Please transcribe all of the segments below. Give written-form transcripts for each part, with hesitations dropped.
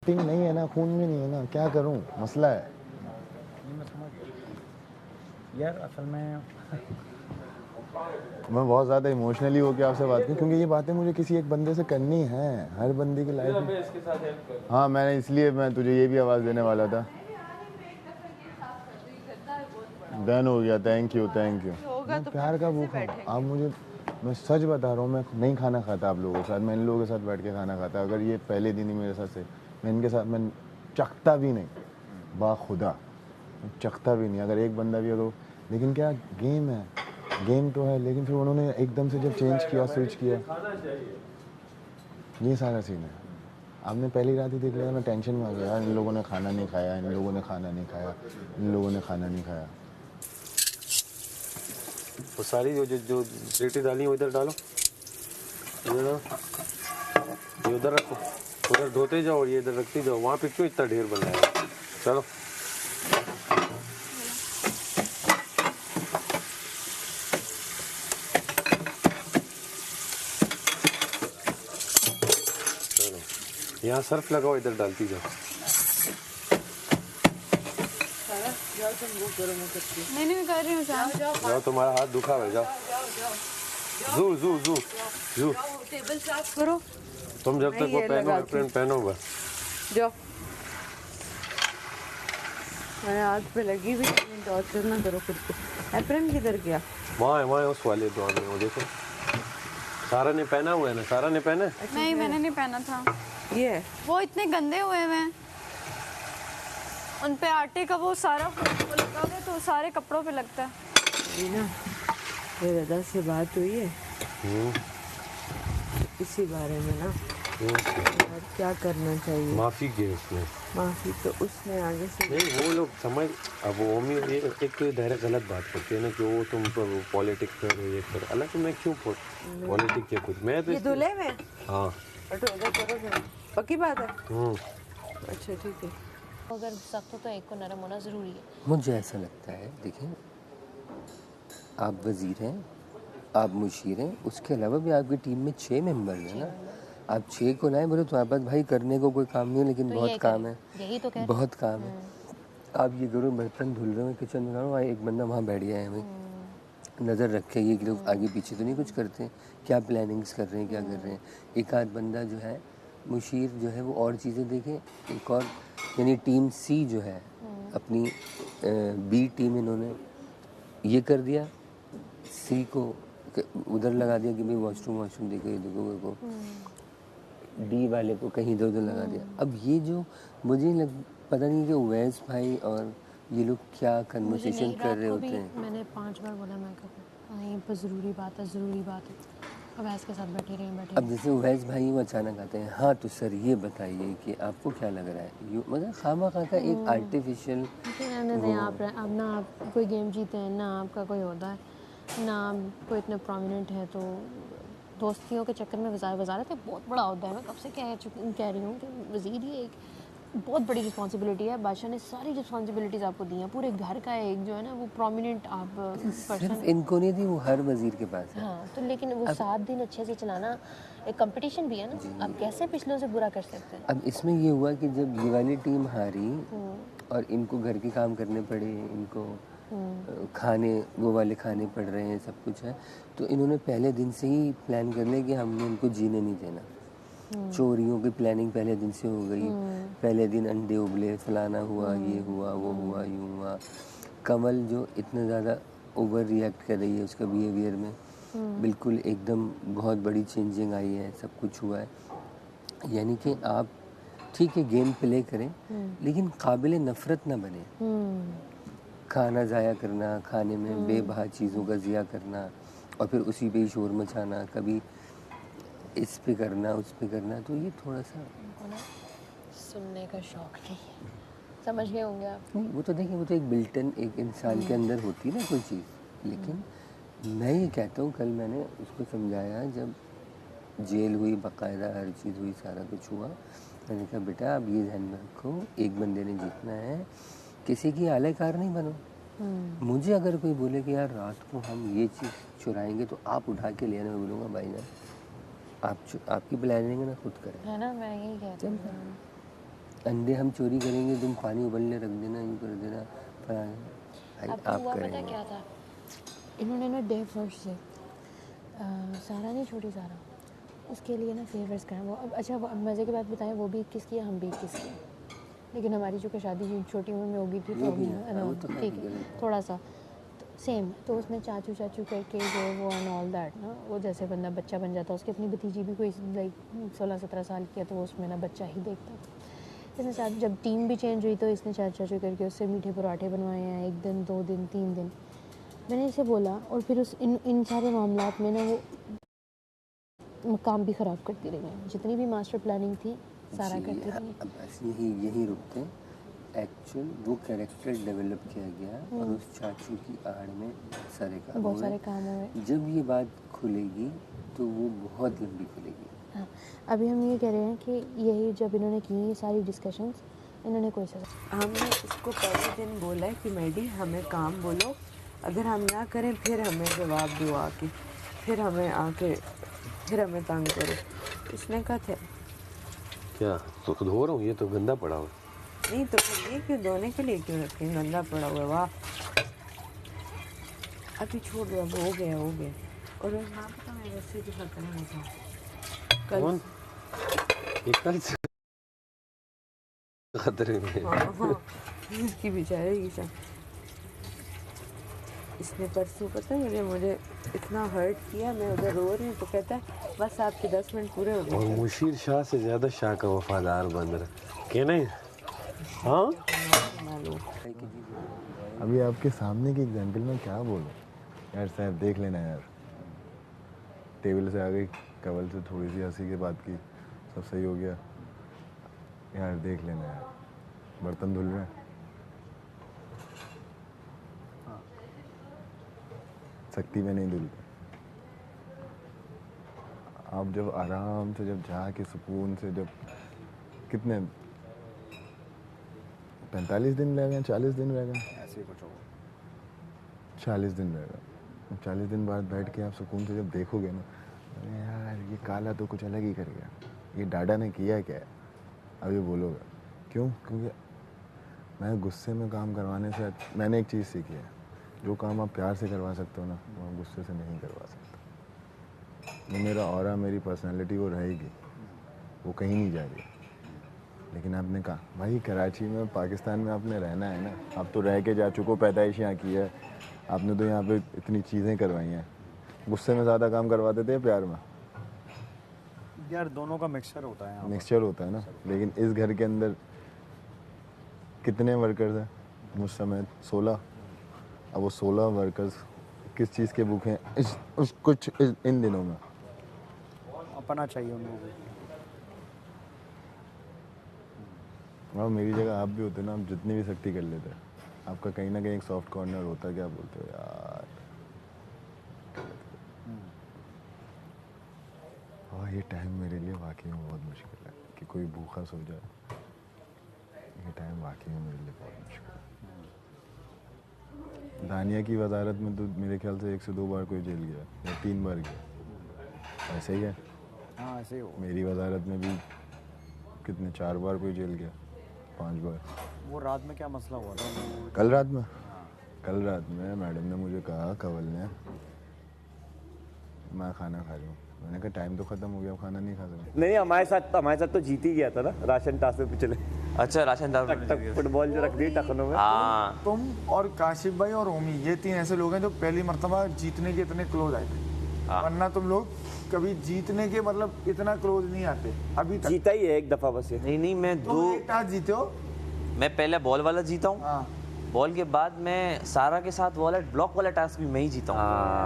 टिंग नहीं है ना, खून में नहीं है ना, क्या करूं, मसला है। मैं समझ गया यार, असल में मैं बहुत ज़्यादा इमोशनली होकर आपसे बात की, क्योंकि ये बातें मुझे किसी एक बंदे से करनी है, हर बंदे की लाइफ में। इसके साथ हेल्प कर। हाँ, मैंने इसलिए मैं तुझे ये भी आवाज़ देने वाला था। डन हो गया, थैंक यू थैंक यू। मैं प्यार का भूखा हूँ। आप मुझे, मैं सच बता रहा हूँ, मैं नहीं खाना खाता आप लोगों के साथ, मैं इन लोगों के साथ बैठ के खाना खाता। अगर ये पहले दिन ही मेरे साथ से, मैं इनके साथ मैं चखता भी नहीं, बाखुदा चखता भी नहीं अगर एक बंदा भी अगर। लेकिन क्या गेम है, गेम तो है, लेकिन फिर उन्होंने एकदम से जब चेंज किया, स्विच किया, ये सारा सीन है। आपने पहली रात ही देख लिया, मैं टेंशन में आ गया, इन लोगों ने खाना नहीं खाया, इन लोगों ने खाना नहीं खाया, इन लोगों ने खाना नहीं खाया। वो सारी जो जो जो सीटी डाली वो इधर डालो, ये उधर रखो, उधर धोते जाओ और ये इधर रखते जाओ। वहाँ पे क्यों इतना ढेर बना है? चलो चलो, यहाँ सर्फ लगाओ, इधर डालती जाओ। नहीं नहीं, मैं कर रही हूँ। जाओ, तुम्हारा हाथ दुखा है, जाओ। जू जू जू जू टेबल साफ करो। तुम जब तक वो पहनो, एप्रन पहनो बस। जाओ, मेरे हाथ पे लगी भी, टॉर्चर ना करो खुद को। एप्रन किधर गया? वहाँ है उस वाले द्वार में, वो देखो। सारा ने पहना हुआ है ना, सारा ने पहना है? नहीं, मैंने नहीं पहना था। ये वो इतने गंदे हुए हैं, उन पे आटे का वो सारा लगाओगे तो सारे कपड़ों पे लगता है ना। ये दादा से बात हुई है इसी बारे में ना, और क्या करना चाहिए? माफी की उसने, माफी तो उसने आगे से नहीं, वो लोग समझ। अब वो मम्मी एक तो डायरेक्ट गलत बात करती है ना कि वो तुम तो पॉलिटिक्स कर रहे हो, ये कर। अलग तो मैं क्यों पॉलिटिक्स के कुछ, मैं तो ये दूल्हे में। हाँ पक्की बात है। अच्छा ठीक है। अगर सख्त हो तो एक को नरम होना ज़रूरी है। मुझे ऐसा लगता है, देखिए, आप वज़ीर हैं, आप मुशीर हैं, उसके अलावा भी आपकी टीम में 6 मेंबर हैं ना। आप 6 को लाएं, बोले तो आप भाई करने को कोई काम नहीं है, लेकिन तो बहुत काम है, यही तो कह बहुत काम है। आप ये करो, बर्तन धुल रहे हो, किचन बना रहा हूँ, एक बंदा वहाँ बैठ गया है, भाई नज़र रखे ये लोग आगे पीछे तो नहीं कुछ करते, क्या प्लानिंग्स कर रहे हैं, क्या कर रहे हैं। एक आध बंदा जो है मुशीर जो है वो और चीज़ें देखे, एक और यानी टीम सी जो है अपनी बी टीम इन्होंने ये कर दिया, सी को उधर लगा दिया कि भाई वॉशरूम देखो, ये देखो डी वाले को कहीं इधर उधर लगा दिया। अब ये जो मुझे पता नहीं कि उवैस भाई और ये लोग क्या कन्वर्सेशन कर रहे होते हैं। मैंने 5 बार बोला मैं कहीं पर ज़रूरी बात है। अवैस के साथ बैठे रहे। अब जैसे उवैस भाई वो अचानक आते हैं, हाँ तो सर ये बताइए कि आपको क्या लग रहा है, मतलब खामा-खा का एक आर्टिफिशियल। अब ना आप कोई गेम जीते हैं ना, आपका कोई होता है ना, कोई इतने प्रोमिनेंट है, तो दोस्तियों के चक्कर में वजारत एक बहुत बड़ा होता है। मैं कब से कह रही हूँ कि वज़ीर ही एक बहुत बड़ी रिस्पॉन्सिबिलिटी है। बादशाह ने सारी रिस्पॉन्सिबिलिटीज़ आपको दी हैं, पूरे घर का एक जो है ना वो प्रोमिनेंट आप पर्सन। इनको नहीं दी, वो हर वजीर के पास है। हाँ, तो लेकिन वो 7 दिन अच्छे से चलाना एक कंपटीशन भी है ना, आप कैसे पिछलों से बुरा कर सकते हैं। अब इसमें ये हुआ कि जब ये वाली टीम हारी और इनको घर के काम करने पड़े, इनको खाने वो वाले खाने पड़ रहे हैं, सब कुछ है, तो इन्होंने पहले दिन से ही प्लान कर लिया कि हमने इनको जीने नहीं देना। चोरियों की प्लानिंग पहले दिन से हो गई, पहले दिन अंडे उबले, फलाना हुआ, ये हुआ, वो हुआ, यूँ हुआ। कमल जो इतना ज़्यादा ओवर रिएक्ट कर रही है उसका बिहेवियर में, बिल्कुल एकदम बहुत बड़ी चेंजिंग आई है, सब कुछ हुआ है। यानी कि आप ठीक है गेम प्ले करें, लेकिन काबिल नफ़रत ना बने। खाना ज़ाया करना, खाने में बेबहा चीज़ों का ज़िया करना और फिर उसी पे ही शोर मचाना, कभी इस पे करना, उस पे करना, तो ये थोड़ा सा सुनने का शौक नहीं है, समझ गए होंगे आप। नहीं, वो तो देखिए, वो तो एक बिल्टन एक इंसान के अंदर होती है ना कोई चीज़। लेकिन मैं ये कहता हूँ, कल मैंने उसको समझाया, जब जेल हुई, बाकायदा हर चीज़ हुई, सारा कुछ हुआ, मैंने कहा बेटा आप ये ध्यान में रखो, एक बंदे ने जीतना है, किसी की आलेकार नहीं बनो। मुझे अगर कोई बोले कि यार रात को हम ये चीज़ चुराएंगे तो आप उठा के ले आना, मैं बोलूँगा भाई ना, आपकी प्लानिंग ना खुद करें, है ना, मैं यही कहती हूँ। अंडे हम चोरी करेंगे, तुम पानी उबलने रख देना, यूँ कर देना, भाई आपको आप हुआ पता करेंगे। क्या था, इन्होंने ना डे फर्स्ट से सारा नहीं, छोटी सारा, उसके लिए ना फेवर्स कराए वो। अब अच्छा अब मज़े की बात बताएं, वो भी 21 की है, हम भी 21 की हैं, लेकिन हमारी चूँकि शादी छोटी उम्र में हो गई थी तो भी है, हम वो तो है, ठीक है थोड़ा सा सेम। तो उसमें चाचू चाचू करके जो वो एंड ऑल दैट ना, वो जैसे बंदा बच्चा बन जाता है, उसकी अपनी भतीजी भी कोई लाइक 16-17 साल की है, तो वो उसमें ना बच्चा ही देखता था। इसने चाचू, जब टीम भी चेंज हुई तो इसने चाचू चाचू करके उससे मीठे पराठे बनवाए हैं, 1 दिन 2 दिन 3 दिन। मैंने इसे बोला, और फिर उस इन सारे मामलात में ना वो काम भी ख़राब करती रही हैं, जितनी भी मास्टर प्लानिंग थी सारा जी, करती रही। अब बस यही रुकते हैं। एक्चुअल वो कैरेक्टर डेवलप किया गया और उस चाचू की आड़ में सारे काम बहुत हुए। सारे काम हुए। जब ये बात खुलेगी तो वो बहुत लंबी खुलेगी। हाँ, अभी हम ये कह रहे हैं कि यही जब इन्होंने की ये सारी डिस्कशंस, इन्होंने कोई सजा, हमने इसको पहले दिन बोला है कि मैडी हमें काम बोलो, अगर हम ना करें फिर हमें जवाब दो आके, फिर हमें आके फिर हमें तंग करो। इसने कहा था क्या तो धो रहा हूँ, ये तो गंदा पड़ा हुआ। नहीं तो फिर ये क्यों धोने के लिए क्यों रखें, गंदा पड़ा हुआ। वाह अभी छोड़ दो, अब हो गया हो गया। और ना पता मैं वैसे भी खतरे में था कल। कौन? ये कल से खतरे में। हाँ इसकी बेचारे की सा इसने परसों पता है मुझे इतना हर्ट किया, मैं उधर रो रही हूँ तो कहता है बस आपके 10 मिनट पूरे हो और गए। मुशीर शाह से ज्यादा शाह का वफादार बन रहा के नहीं? हाँ मालूम अभी आपके सामने की एग्जाम्पल में क्या बोलूं यार, साहब देख लेना यार, टेबल से आ गई, कवल से थोड़ी सी हंसी के बात की, सब सही हो गया यार, देख लेना यार, बर्तन धुल रहे हैं, सख्ती में नहीं धुलते। आप जब आराम से जब जाके सुकून से, जब कितने 45 दिन रह गए, 40 दिन रह गए, ऐसे ही कुछ होगा। 40 दिन रह गए, 40 दिन बाद बैठ के आप सुकून से जब देखोगे ना, अरे यार ये काला तो कुछ अलग ही कर गया, ये डाडा ने किया क्या है, अब ये बोलोगे क्यों? क्योंकि मैं गुस्से में काम करवाने से, मैंने एक चीज़ सीखी है, जो काम आप प्यार से करवा सकते हो ना, वो आप गुस्से से नहीं करवा सकते। वो मेरा ऑरा, मेरी पर्सनालिटी वो रहेगी, वो कहीं नहीं जाएगी। लेकिन आपने कहा भाई कराची में, पाकिस्तान में आपने रहना है ना, आप तो रह के जा चुके हो, पैदाइश यहाँ की है, आपने तो यहाँ पे इतनी चीज़ें करवाई हैं, गुस्से में ज़्यादा काम करवा देते हैं प्यार में? यार दोनों का मिक्सचर होता है यहाँ पर। मिक्सचर होता है ना। लेकिन इस घर के अंदर कितने वर्कर्स हैं, मुझ समेत 16। अब वो 16 वर्कर्स किस चीज़ के भूखे हैं इन दिनों में? अपना चाहिए उन लोगों को। और मेरी जगह आप भी होते ना, आप जितनी भी सख्ती कर लेते, आपका कहीं ना कहीं एक सॉफ्ट कॉर्नर होता, क्या बोलते हो यार। और ये टाइम मेरे लिए वाकई में बहुत मुश्किल है कि कोई भूखा सो जाए, ये टाइम वाकई में मेरे लिए बहुत मुश्किल है। दानिया की वजारत में तो मेरे ख्याल से 1 से 2 बार कोई जेल गया या 3 बार गया, ऐसे ही है। हाँ ऐसे ही होगा। मेरी वजारत में भी कितने 4 बार कोई जेल गया, 5 बार। वो रात में क्या मसला हुआ था? कल रात में मैडम ने मुझे कहा, कवल ने, मैं खाना खा रही हूँ। मैंने कहा टाइम तो खत्म हो गया, खाना नहीं खा सकता। नहीं हमारे साथ तो जीत ही गया था ना राशन टास्क में पिछले। अच्छा राशन दाल फुटबॉल जो रख दी टखनों में। हाँ तुम और काशिफ भाई और ओमी, ये 3 ऐसे लोग हैं जो पहली मर्तबा जीतने के इतने क्लोज आए थे, वरना तुम लोग कभी जीतने के मतलब इतना क्लोज नहीं आते अभी तक। जीता ही है एक दफा बस ये। नहीं मैं तुम एक टास्क जीते हो। मैं पहले बॉल वाला जीता हूँ, हाँ बॉल के बाद मैं सारा के साथ वॉलेट ब्लॉक वाला टास्क भी मैं ही जीता हूँ।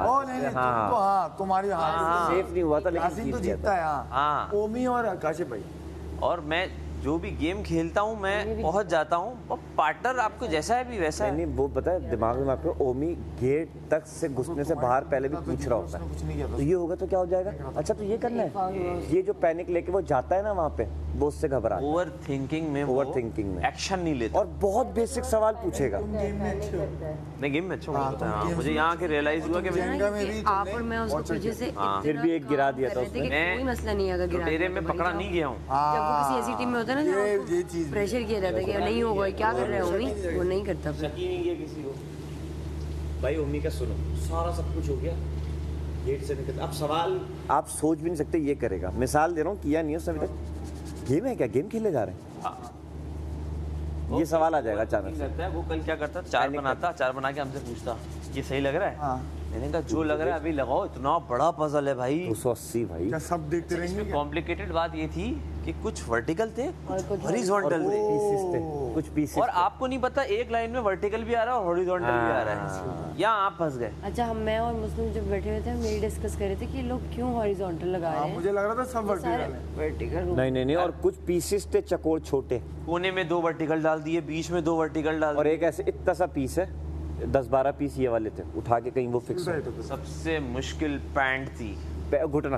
ओ नहीं तुम तो हाँ तुम्हारी हाँ सेफ नहीं हुआ था लेकिन कासिम जीत तो गया जीतता था। है हाँ। हाँ ओमी और काशिफ भाई। और मैं जो भी गेम खेलता हूँ मैं पहुँच जाता हूँ, और पार्टनर आपको जैसा है भी वैसा है। नहीं वो पता है दिमाग में आपको ओमी गेट तक से घुसने से बाहर पहले भी पूछ रहा होता कुछ है नहीं किया था। तो ये होगा तो क्या हो जाएगा। अच्छा तो ये करना है, ये जो पैनिक लेके वो जाता है ना वहाँ पे, वो उससे घबरा ओवर थिंकिंग में ओवर थिंकिंग में एक्शन नहीं लेता और बहुत बेसिक सवाल पूछेगा। मैं गेम में अच्छा हूँ। मुझे यहाँ के रियलाइज हुआ कि आप और मैं उसको पीछे से फिर भी एक गिरा दिया था उसने उसने। कोई मसला नहीं है अगर तेरे में पकड़ा नहीं गया हूँ। जब वो किसी ऐसी टीम में होता है ना जहाँ प्रेशर किया जाता है कि नहीं होगा क्या कर रहे हो ओमी, वो नहीं करता फिर। यकीन नहीं किया किसी को। भाई ओमी का सुनो, सारा सब कुछ हो गया, गेट से निकल, अब सवाल आप सोच भी नहीं सकते ये करेगा। मिसाल दे रहा हूँ, किया नहीं है उसने अभी तक। गेम है क्या, गेम खेले जा रहे हैं, ये सवाल आ जाएगा अचानक से। वो कल क्या करता, चार बनाता, चार बना के हमसे पूछता ये सही लग रहा है। मैंने कहा जो लग रहा है अभी लगाओ, इतना बड़ा पजल है भाई। 280 भाई। क्या सब देखते रहेंगे? कॉम्प्लिकेटेड बात ये थी कि कुछ वर्टिकल थे, कुछ हॉरिजॉन्टल थे, कुछ पीसेस और आपको नहीं पता एक लाइन में वर्टिकल भी आ रहा है और हॉरिजॉन्टल भी आ रहा है। यहाँ आप फंस गए। अच्छा, हम मैं और मुस्लिम जब बैठे हुए थे हम यही डिस्कस कर रहे थे कि लोग क्यों हॉरिजॉन्टल लगा रहे हैं। मुझे लग रहा था सब वर्टिकल है। वर्टिकल नहीं और कुछ पीसेस थे चकोर छोटे, कोने में 2 वर्टिकल डाल दिए, बीच में 2 वर्टिकल डाल और एक ऐसे इतना सा पीस है, 10-12 पीस ये वाले थे, उठा के कहीं वो फिक्स हो। सबसे मुश्किल पैंट थी घुटना।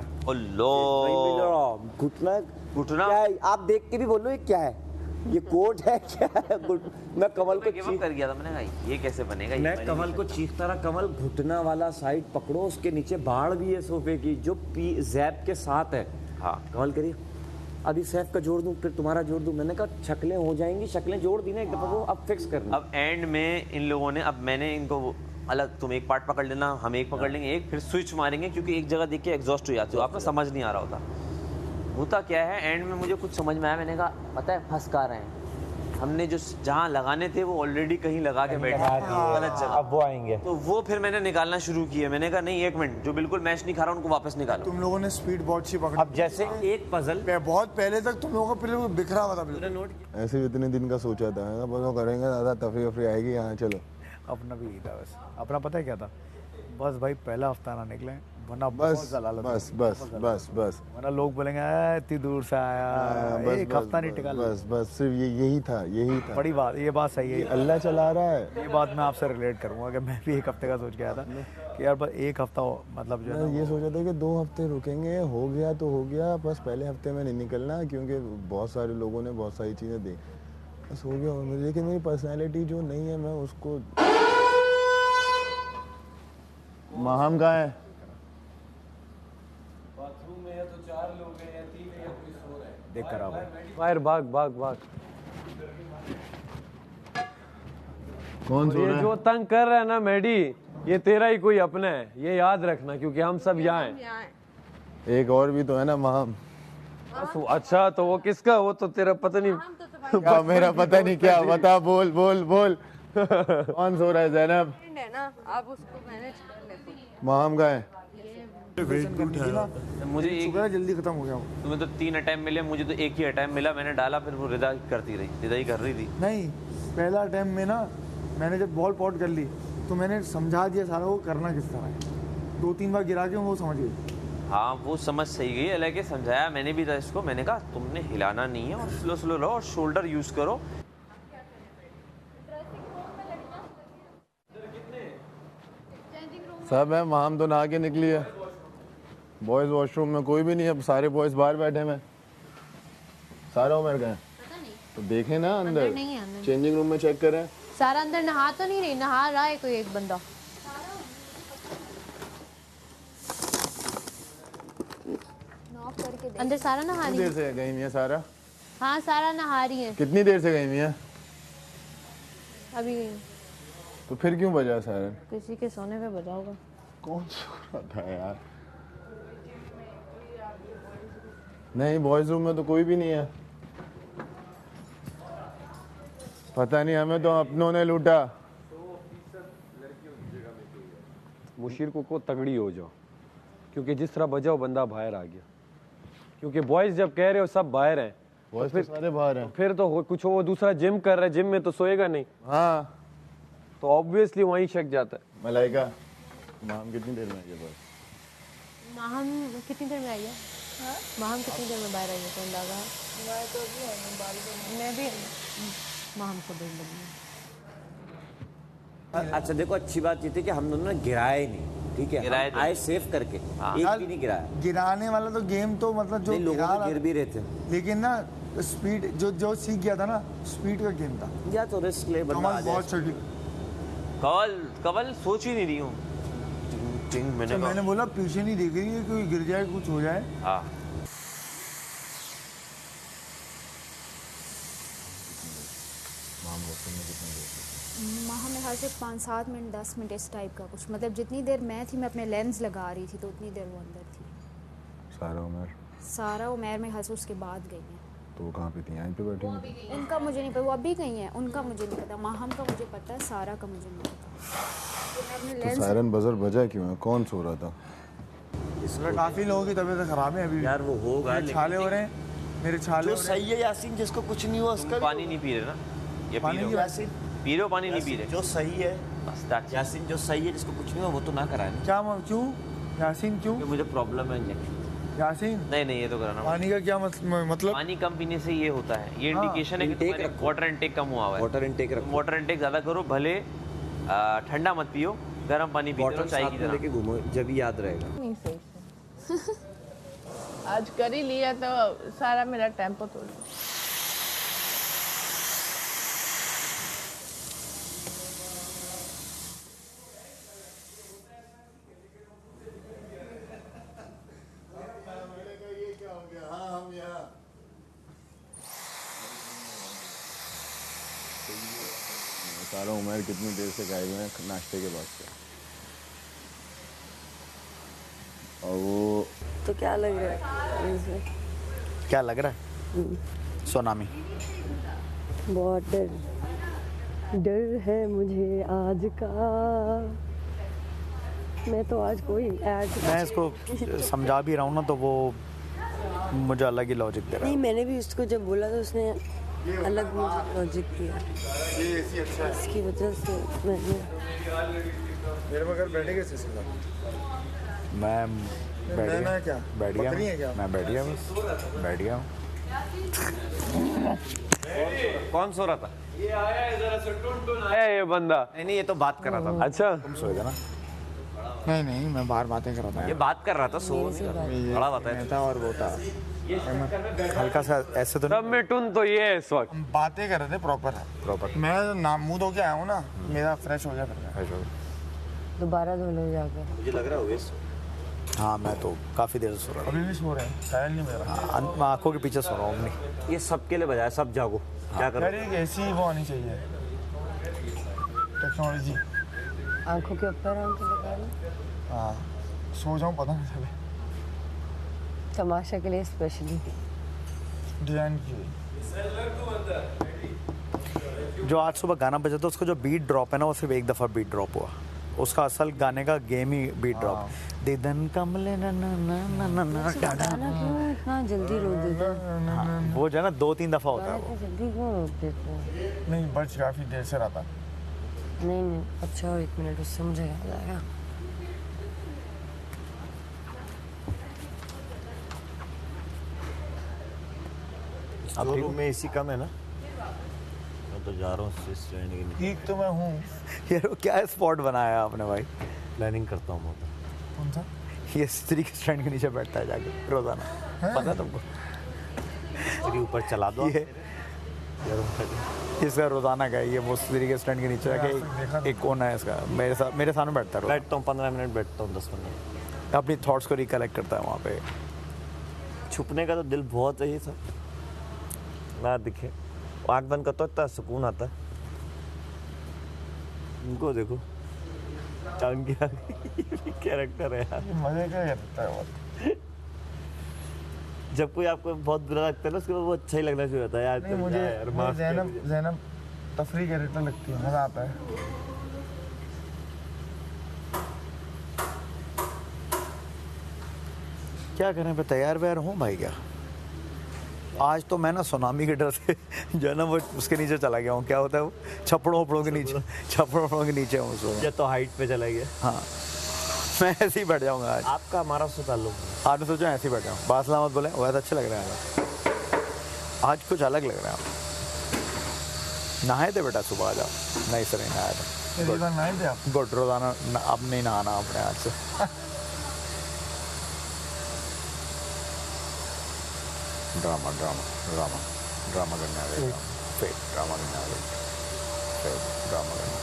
घुटना घुटना क्या है? आप देख के भी बोलो ये क्या है, ये कोट है क्या है? मैं कमल को चीख कर गया था, मैंने कहा ये कैसे बनेगा। मैं कमल को चीखता रहा, कमल घुटना वाला साइड पकड़ो, उसके नीचे बाढ़ भी है सोफे की जो जैप के साथ है। हाँ कमल करिए, अभी सैफ का जोड़ दूं फिर तुम्हारा जोड़ दूं। मैंने कहा शक्लें हो जाएंगी, शक्लें जोड़ दी ना एक दफा, वो अब फिक्स करना। अब एंड में इन लोगों ने, अब मैंने इनको अलग, तुम एक पार्ट पकड़ लेना, हम एक पकड़ लेंगे, एक फिर स्विच मारेंगे, क्योंकि एक जगह देख के एग्जॉस्ट हो जाते हो, आपको समझ नहीं आ रहा होता क्या है। एंड में मुझे कुछ समझ में आया, मैंने कहा पता है फंस कहाँ रहे हैं, हमने जो जहाँ लगाने थे वो ऑलरेडी कहीं लगा के बैठे गलत जगह, अब वो आएंगे। तो वो फिर मैंने निकालना शुरू किया। मैंने कहा नहीं एक मिनट, जो बिल्कुल मैच नहीं खा रहा उनको वापस निकालो। तुम लोगों ने स्पीड बहुत अच्छी पकड़ी। अब जैसे एक पजल बहुत पहले तक तुम लोगों का प्ले बिखरा हुआ था बिल्कुल। ऐसे इतने दिन का सोचा था, बस करेंगे, ज़्यादा तफरी आएगी यहाँ, चलो। अपना भी यही था बस, अपना पता है क्या था, बस भाई पहला हफ्ता ना निकले वरना बस वरना लोग बोलेंगे इतनी दूर से आया, एक हफ्ता नहीं टिका। बस सिर्फ यही था। बड़ी बात, ये बात सही है, अल्लाह चला रहा है। ये बात मैं आपसे रिलेट करूंगा कि मैं भी एक हफ्ते का सोच के आया था कि यार बस एक हफ्ता मतलब जो है ये सोचा था कि 2 हफ्ते रुकेंगे, हो गया तो हो गया, बस पहले हफ्ते में नहीं निकलना, क्योंकि बहुत सारे लोगों ने बहुत सारी चीज़ें दी, बस हो गया। लेकिन मेरी पर्सनैलिटी जो नहीं है, मैं उसको। माहम कहाँ है? बाथरूम में है तो 4 लोग हैं या 3 है या कोई सो रहा है। देख कर आओ बाहर भाग। कौन सो रहा है? जो तंग कर रहा है ना मैडी, ये तेरा ही कोई अपना है, ये याद रखना, क्योंकि हम सब यहाँ हैं। एक और भी तो है ना माहम। अच्छा तो वो किसका, वो तो तेरा पता नहीं। क्या मेरा पता नहीं क्या, बता, बोल। कौन सो रहा है? ज़ैनब है ना, आप उसको मैनेज कर लेते। माहम का है। मुझे जल्दी खत्म हो गया। तुम्हें तो 3 अटैम्प मिले, मुझे तो एक ही अटैम्प मिला, मैंने डाला, फिर वो रिदा करती रही, रिदा ही कर रही थी। नहीं, पहला अटैम्प में ना मैंने जब बॉल पॉट कर ली तो मैंने समझा दिया सारा वो करना किस तरह है। 2-3 बार गिरा के वो समझ गई। हाँ वो समझ सही गई, हालांकि समझाया मैंने भी था इसको, मैंने कहा तुमने हिलाना नहीं है और स्लो रहो और शोल्डर यूज करो। सब है, माहम तो नहा के निकली है, बॉयज वॉशरूम में कोई भी नहीं है, सारे बॉयज बाहर बैठे हैं। सारा उमर गए तो देखें ना अंदर नहीं है, अंदर चेंजिंग रूम में चेक करें। सारा अंदर नहा तो नहीं रही, नहा रहा है कोई एक बंदा। अंदर सारा नहा रही कितनी है। देर से गई हुई है सारा? हाँ सारा नहा रही है, कितनी देर से गई हुई है? अभी तो फिर क्यों बजा सायरन? किसी के सोने पे बजा होगा। कौन सो रहा था यार? नहीं, बॉयज रूम में तो कोई भी नहीं है। पता नहीं, हमें तो अपनों ने लूटा। मुशीर को तगड़ी हो जाओ, क्योंकि जिस तरह बजाओ बंदा बाहर आ गया, क्योंकि बॉयज जब कह रहे हो सब बाहर हैं, बॉयज तो सारे बाहर हैं। फिर तो कुछ वो दूसरा जिम कर रहा है, जिम में तो सोएगा नहीं। हाँ तो ऑब्वियसली वहीं शक जाता है। मलाइका, माम कितनी देर में आई है बस? माहम कितनी देर में आई है? माहम कितनी देर में बाहर आई है? तो अंदाजा मैं भी माहम को देख लगी। अच्छा देखो, अच्छी बात ये थी कि हम दोनों ने गिराए नहीं, ठीक है, गिराए आए सेफ करके, एक भी नहीं गिराया। गिराने वाला तो गेम तो मतलब जो लोगों ने गिर भी रहे थे, लेकिन ना स्पीड जो सीख गया था ना, स्पीड का गेम था। या तो रिस्क ले बंदा आ कमल जाए। बहुत सटीक। कवल सोच ही नहीं रही हूँ। मैंने बोला पीछे नहीं देख रही है, कोई गिर जाए कुछ हो जाए। हाँ वहाँ मेरे ख्याल से 5-7 मिनट 10 मिनट इस टाइप का कुछ, मतलब जितनी देर मैं थी मैं अपने लेंस लगा रही थी तो उतनी देर वो अंदर थी। सारा उमर मेरे ख्याल से उसके बाद गई हैं। तो वो कहाँ पे थी? यहीं पे बैठी हुई? उनका मुझे नहीं पता, वो अभी गई हैं, उनका मुझे नहीं पता। माहम का मुझे पता है, सारा का मुझे नहीं पता। तो सायरन बजर बजा क्यों है? कौन सो रहा था? इसमें काफी लोगों की तबीयत खराब है अभी। यार वो होगा, मेरे छाले हो रहे हैं, मेरे छाले जो हो रहे हैं। सही है यासीन, जिसको कुछ नहीं हुआ उसका पानी नहीं पी रहे ना, ये पी पानी रहे की हो। यासीन पी रहे हो पानी नहीं पी रहे। जो सही है बस that's it। यासीन, जो सही है जिसको कुछ नहीं हुआ वो तो ना कराए ना। क्या क्यों यासीन क्यों? क्योंकि मुझे प्रॉब्लम है इंजेक्शन। यासीन नहीं ये तो कराना। पानी का क्या मतलब? पानी कम पीने से ये होता है, ये इंडिकेशन है कि intake तुम्हारे रखो। वाटर इनटेक कम हुआ हुआ है। वाटर इनटेक रखो। वाटर इनटेक ज़्यादा करो, भले ठंडा मत पियो, गर्म पानी पीते रहो बॉटल चाय साथ की में तरह। लेके घूमो, जब याद रहेगा। नहीं सही से। आज कर ही लिया तो सारा मेरा टेम्पो तोड़ दिया। सारा उमर कितनी देर से गायब है नाश्ते के बाद से। और वो तो क्या लग रहा है इसमें? क्या लग रहा है? सोनामी। बहुत डर है मुझे आज का। मैं तो आज कोई ऐड मैं इसको समझा भी रहा हूँ ना तो वो मुझे अलग ही लॉजिक दे रहा नहीं, है। मैंने भी उसको जब बोला तो उसने अलग मुझे लॉजिक दिया। इसकी वजह से मैंने मेरे मगर बैठे कैसे सीधा? मैं ना क्या? बैठ गया बकरी है क्या? मैं बैठ गया बस बैठ गया हूँ। कौन सो रहा था? ये बंदा नहीं ये तो बात कर रहा था। अच्छा तुम सोए थे ना? नहीं मैं बाहर बातें कर रहा ये बात कर रहा था, सो नहीं रहा था। बड़ा बात है। था और वो था। हल्का सा ऐसे तो सब में टुन तो ये है इस वक्त। हम बातें कर रहे थे प्रॉपर। मैं मुंह धो के आया हूँ ना, मेरा फ्रेश हो गया फिर। दोबारा धो लो जाकर। मुझे लग रहा है ओवेस। हाँ मैं तो काफ़ी देर से सो रहा अभी भी सो रहे हैं, शायद नहीं मेरा। था। मैं आंखों के पीछे सो रहा हूँ अपनी। ये सबके लिए बजाय, सब जागो। क्या करो? यार एक ऐसी वो आनी चाहिए टेक्नोलॉजी। आंखों के ऊपर आंखें लगा लो। हाँ सो जाऊँ पता नहीं चले। तमाशा के लिए स्पेशली डिजाइन की हुई। जो आज सुबह गाना बजा था उसका जो बीट ड्रॉप है ना वो सिर्फ एक दफ़ा बीट ड्रॉप हुआ। उसका असल गाने का गेम ही बीट ड्रॉप। दिदन कमले ना ना ना ना ना ना गाना क्यों इतना जल्दी रोक देते हो? हाँ, वो जो है ना 2-3 दफ़ा होता है वो। इतना जल्दी क्यों रोक देते हो? नहीं बच काफी देर से रहा था। नहीं अच्छा हो, 1 मिनट उससे मुझे याद आया। अब रूम में एसी कम है ना? मैं तो जा रहा हूँ स्टैंड के नीचे। ठीक तो मैं हूँ। यार वो क्या स्पॉट बनाया आपने भाई? प्लानिंग करता हूँ मैं। कौन सा? ये स्त्री के स्टैंड के नीचे बैठता है जाके रोजाना। पता है तुमको? स्त्री ऊपर चला दो। ये इसका रोजाना का है ये, वो स्त्री के स्टैंड के नीचे जाके एक कोना है इसका, मेरे सामने बैठता है। बैठता हूँ 15 मिनट, बैठता हूँ 10 मिनट। अपनी थॉट्स को रिकलेक्ट करता है वहाँ पे। छुपने का तो दिल बहुत है ये सब, ना दिखे। आँख बंद करता इतना सुकून आता है। इनको देखो, चांद की कैरेक्टर है यार। मजे का करता है बहुत। जब कोई आपको बहुत बुरा लगता है ना उसके बाद वो अच्छा ही लगना शुरू होता है यार। नहीं मुझे ज़ैनब तफरी कैरेक्टर लगती है, मजा आता है। क्या करें पे तैयार व्यार हूँ भाई क्या? आज तो मैं ना सुनामी के डर से जो है ना वो उसके नीचे चला गया हूँ। क्या होता है वो छप्पड़ों के नीचे, छप्पड़ों के नीचे हूँ उसको। या तो हाइट पे चला गया। हाँ मैं ऐसे ही बैठ जाऊँगा आज। आपका हमारा उससे ताल्लुक है। आज सोचा ऐसे ही बैठ जाऊँ। बात सलामत बोले वैसे अच्छे लग रहे हैं आज कुछ अलग लग रहा है। नहाए थे बेटा सुबह, आ जाओ। नहीं सर नहीं नहाया था। नहाए थे आप? गुड, रोजाना अब नहीं नहाना अपने आज से। Drama drama drama. ड्रामा करने आ गए, फेक ड्रामा करने आ गए, फेक ड्रामा करने।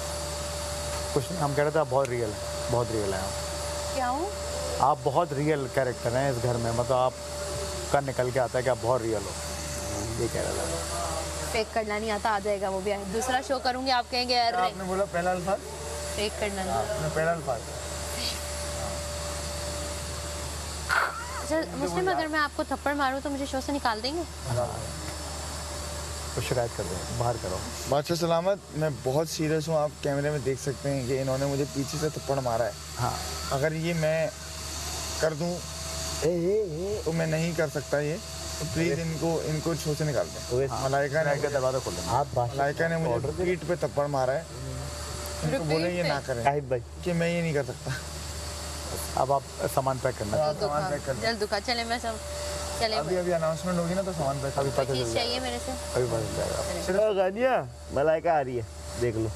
कुछ नहीं, हम कह रहे थे आप बहुत रियल हैं, बहुत रियल हैं आप। क्या हूँ? आप बहुत रियल कैरेक्टर हैं इस घर में, मतलब आपका निकल के आता है कि आप बहुत रियल हो, ये कह रहा था। फेक करना नहीं आता, आ जाएगा वो भी। दूसरा शो करूँगी आप कहेंगे अरे आपने बोला पहला अल्फाज, फेक करना नहीं। आपने पहला अल्फाज। अच्छा मुस्लिम, अगर मैं आपको थप्पड़ मारूं तो मुझे शो से निकाल देंगे? तो शिकायत कर दो, बाहर करो। बादशाह सलामत, मैं बहुत सीरियस हूँ, आप कैमरे में देख सकते हैं कि इन्होंने मुझे पीछे से थप्पड़ मारा है। हाँ, अगर ये मैं कर दूँ तो मैं नहीं कर सकता ये, तो प्लीज इनको शो से निकाल दें। मलाइका ने दरवाजा खोल देना। मलाइका ने मुझे पीठ पे थप्पड़ मारा है, इनको बोले ये ना करें कि मैं ये नहीं कर सकता। अब आप सामान पैक करना। सामान पैक कर दो। जल्द दुखा। चले मैं सब चले। अभी अनाउंसमेंट होगी ना तो सामान पैक अभी पता चीज चल चाहिए मेरे से? अभी पता चल जाएगा। चलो गानिया, मलाइका आ रही है, देख लो।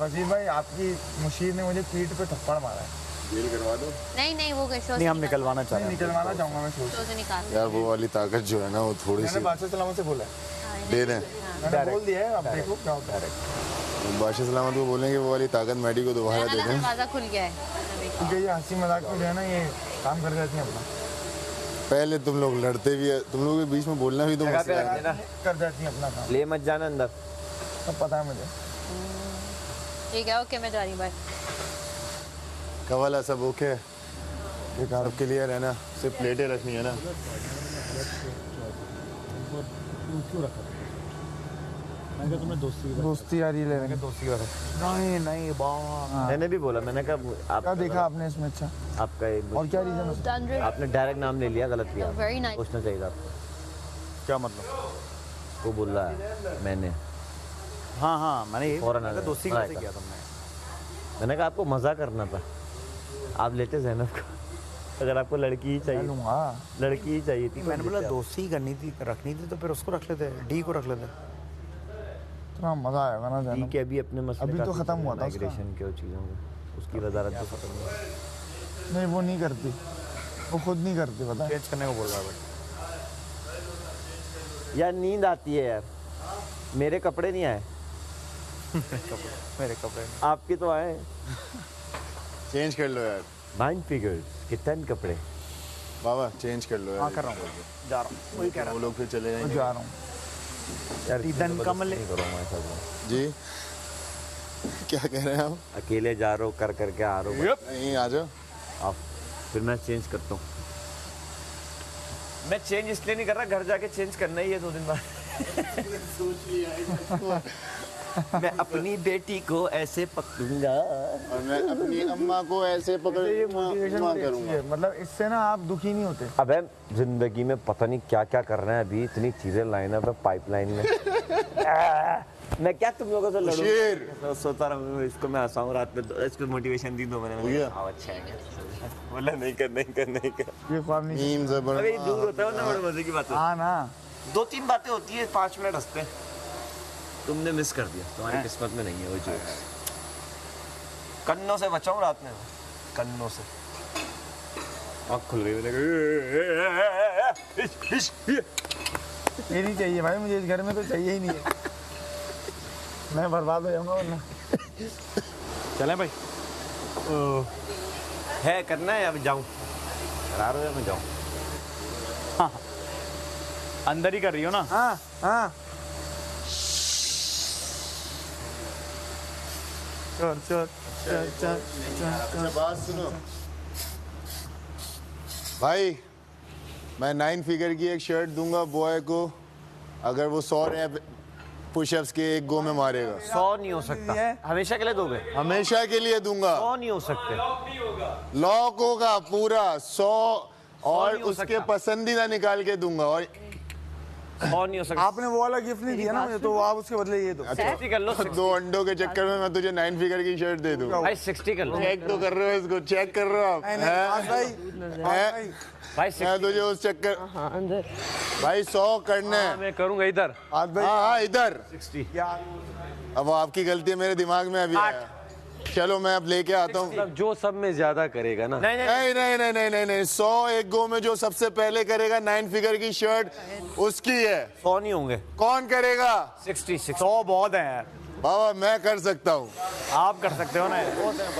वजीर भाई, आपकी मुशीर ने मुझे पीठ पे थप्पड़ मारा है। जेल करवा दो। नहीं वो शो नहीं, हम निकलवाना चाह रहे हैं। निकलवाना चाहूंगा मैं शो शो से निकाल। यार वो वाली ताकत जो है ना वो थोड़ी मैंने सी बादशाह सलामत से बोला है, दे दें। मैंने बोल दिया है, अब देखो क्या होता है। बादशाह सलामत को बोलेंगे वो वाली ताकत मैडी को दोबारा दे दें। दरवाजा खुल गया है। क्योंकि ये हंसी मजाक में जो है ना ये काम कर जाती है अपना, पहले तुम लोग लड़ते भी है, तुम लोग के बीच में बोलना भी तो मसला है। कर जाती है अपना काम, ले मत जाना अंदर। सब पता है मुझे। ठीक है, ओके मैं जा रही हूँ, बाय। कवाला सब ओके है, सब क्लियर है ना, सिर्फ प्लेटें रखनी है ना। मैंने तुमने दोस्ती यारी ले रहे हैं। दोस्ती का नहीं बात। मैंने भी बोला, मैंने कहा क्या देखा आपने इसमें? अच्छा, आपका एक और क्या रीजन है? आपने डायरेक्ट नाम ले लिया, गलत किया। Very nice. पूछना चाहिए था आपको। क्या मतलब? वो बोल रहा है मैंने। हाँ मैंने ये फौरन मैंने दोस्ती हाँ, कैसे किया तुमने? मैंने कहा आपको मज़ा करना था, आप लेते ज़ैनब को। अगर आपको लड़की ही चाहिए, लड़की ही चाहिए थी। मैंने बोला दोस्ती ही करनी थी, रखनी थी तो फिर उसको रख लेते, डी को रख लेते। इतना मजा आएगा ना जाने। ठीक है, अभी अपने मसले अभी तो खत्म हुआ था उसका। माइग्रेशन के चीज़ों को, उसकी वजारत तो खत्म हुआ। नहीं वो नहीं करती, वो खुद नहीं करती, पता है। चेंज करने को बोल रहा है। यार नींद आती है यार, मेरे कपड़े नहीं आए। मेरे कपड़े आपके तो आए। चेंज कर लो यार। माइंड फिगर्स के 10 कपड़े। बाबा चेंज कर लो यार। हाँ कर रहा हूँ, जा रहा हूँ, वही कह रहा वो लोग फिर चले जाएंगे। जा रहा हूँ यार तीन कमल नहीं करो हमारे साथ। जी क्या कह रहे हैं आप? अकेले जा रहे हो, कर करके आ रहे हो। नहीं आ जाओ आप, फिर मैं चेंज करता हूँ। मैं चेंज इसलिए नहीं कर रहा, घर जाके चेंज करना ही है 2 दिन बाद। मैं अपनी बेटी को ऐसे पकड़ूंगा और मैं अपनी अम्मा को ऐसे पकड़ करूंगा। मतलब इससे ना आप दुखी नहीं होते। अबे जिंदगी में पता नहीं क्या क्या कर रहे हैं, अभी इतनी चीजें लाइन अप है पाइपलाइन में। मैं क्या तुम लोगों से लड़ूं? सोता रहूं, इसको मैं हंसाऊं रात में, तो इसको मोटिवेशन दी दो मैंने। अच्छा है, बोला नहीं कर। ये ख्वाब नहीं। अबे दूर होता है ना, बड़े मजे की बात है। हाँ ना, 2-3 बातें होती है, 5 मिनट हंसते हैं। तुमने मिस कर दिया, तुम्हारी किस्मत में नहीं है वो जोक्स। कन्नों से बचाऊं रात में, कन्नों से। आँख खुल गई, मैंने ये नहीं चाहिए भाई मुझे, इस घर में तो चाहिए ही नहीं है। मैं बर्बाद हो जाऊंगा वरना। चलें भाई? है करना है, अब जाऊं? करा रहे हो, मैं जाऊं? हाँ अंदर ही कर रही हो ना? हाँ हाँ चल बात सुनो भाई, मैं 9 फिगर की एक शर्ट दूंगा बॉय को अगर वो 100 पुशअप्स के एक गो में मारेगा। 100 नहीं हो सकता, हमेशा के लिए दोगे? हमेशा के लिए दूंगा। 100 नहीं हो सकते। लॉक होगा पूरा 100 और नहीं हो उसके सकता। पसंदीदा निकाल के दूंगा। और 100 नहीं हो सकता। आपने वो वाला गिफ्ट नहीं दिया ना मुझे, तो आप उसके बदले ये दो। 60 कर लो। 2 अंडों के चक्कर में मैं तुझे 9 फिगर की शर्ट दे दूंगा। भाई 60 कर लो। चेक तो कर रहे हो इसको, चेक कर रहे हो आप? हैं? भाई मैं तुझे उस चक्कर अंदर भाई 100 करना है। मैं करूंगा इधर। हाँ इधर 60। अब वो आपकी गलती है, मेरे दिमाग में अभी आया। चलो मैं अब लेके आता हूँ। मतलब जो सब में ज्यादा करेगा ना, नहीं नहीं नहीं नहीं नहीं नहीं 100 एक गो में जो सबसे पहले करेगा 9 फिगर की शर्ट उसकी है। 100 नहीं होंगे। कौन करेगा? 66 100 बहुत है यार। बाबा मैं कर सकता हूँ। आप कर सकते हो ना।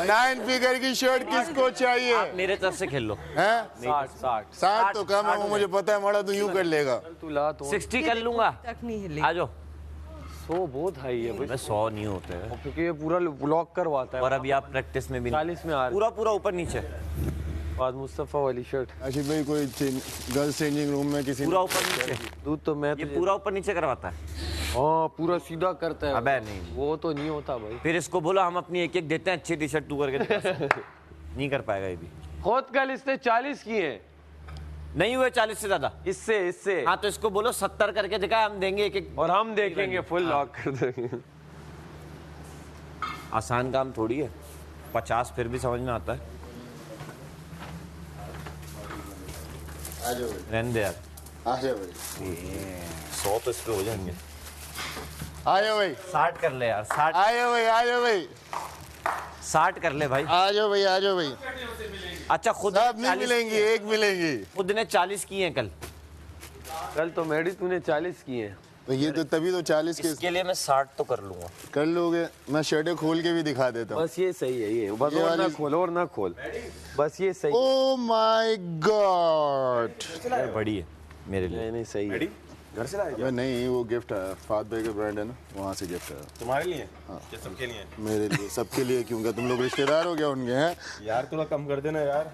9 फिगर की शर्ट किसको चाहिए? आप मेरे तरफ से खेल लो। हैं? 60 60 तो कम है, वो मुझे पता है, मड़ा तो यूं कर लेगा। तू ला तो 60 कर लूंगा। तक नहीं हिली। आ जाओ। 100 बहुत हाई है भाई, मैं 100 नहीं होते हैं। क्योंकि ये पूरा ब्लॉक करवाता है। और अभी आप प्रैक्टिस में भी 40 में आ रहे पूरा पूरा ऊपर नीचे बाद मुस्तफा वाली शर्ट। आशिफ भाई कोई गर्ल्स चेंजिंग रूम में किसी पूरा ऊपर नीचे। दूध तो मैं ये पूरा ऊपर नीचे करवाता है। हाँ पूरा सीधा करता है। अबे नहीं, वो तो नहीं होता भाई। फिर इसको बोलो हम अपनी एक एक देते हैं, अच्छी टी शर्ट तू करके दिखा सकता है। नहीं कर पाएगा ये भी। खुद कल इसने 40 किए हैं। नहीं हुए 40 से ज्यादा। इससे हाँ तो इसको बोलो 70 करके दिखा, हम देंगे एक एक। और हम देखेंगे फुल लॉक कर देंगे। आसान काम थोड़ी है, 50 फिर भी समझ में आता है। रहने दे यार। आ जाओ भाई। 100 तो इस पे हो जाएंगे। आ जाओ भाई। 60 कर ले यार, 60। आ जाओ भाई, आ जाओ भाई, 60 कर ले भाई। आ जाओ भाई, आ जाओ भाई। अच्छा खुद सब नहीं मिलेंगी, एक मिलेंगी। खुद ने 40 किए हैं कल तो मैडी तूने 40 किए हैं। तो ये तो तभी तो 40 के इसके लिए मैं 60 तो कर लूंगा। कर लोगे। मैं शर्टें खोल के भी दिखा देता हूँ। बस ये सही है, ये बस ये और ना वाली- खोल और ना खोल, बस ये सही। Oh my God. यार बड़ी है मेरे लिए। नहीं सही है। घर से लाए? नहीं वो गिफ्ट है, फात भाई का ब्रांड है ना, वहाँ से गिफ्ट है। तुम्हारे लिए? हाँ। क्या सबके लिए? मेरे लिए, सबके लिए क्यों? क्या तुम लोग रिश्तेदार हो गया उनके? हैं यार थोड़ा कम कर देना यार।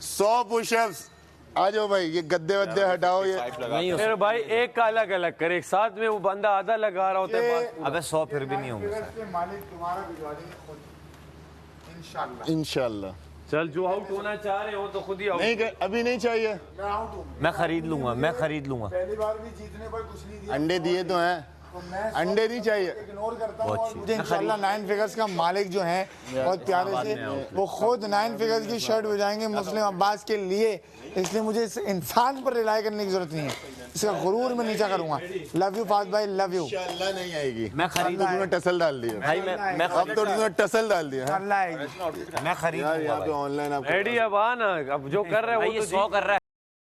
100 पुशअप्स। आ जाओ भाई, ये गद्दे वद्दे हटाओ। ये नहीं फिर भाई एक का अलग अलग कर, एक साथ में वो बंदा आधा लगा रहा होता है। अबे 100 फिर भी नहीं होंगे। मालिक तुम्हारा भिजवा देंगे खुद इंशाल्लाह। इंशाल्लाह। चल जो आउट होना चाह रहे हो तो खुद ही आउट। नहीं अभी नहीं चाहिए। मैं आउट हूँ। मैं खरीद लूंगा, मैं खरीद लूंगा। पहली बार भी जीतने पर कुछ नहीं दिया। अंडे दिए तो हैं, तो मैं अंडे नहीं चाहिए। इग्नोर करता हूँ और मुझे इंशाल्लाह 9 फिगर्स का मालिक जो है बहुत प्यारे से वो खुद 9 फिगर्स की शर्ट बजाएंगे मुस्लिम अब्बास के लिए। इसलिए मुझे इस इंसान पर रिलाई करने की जरूरत नहीं है, इसका गुरूर में नीचा करूंगा। लव यू फात भाई, लव यू। इंशाल्लाह नहीं आएगी। मैं खरीद तूने टसल डाल दिया भाई। मैं अब तो तूने टसल डाल दिया। अल्लाह आएगी। मैं खरीद यार यहाँ पे ऑनलाइन आप रेडी अब आ ना, अब जो कर रहे भाई हो ये वो तो 100 कर रहा है।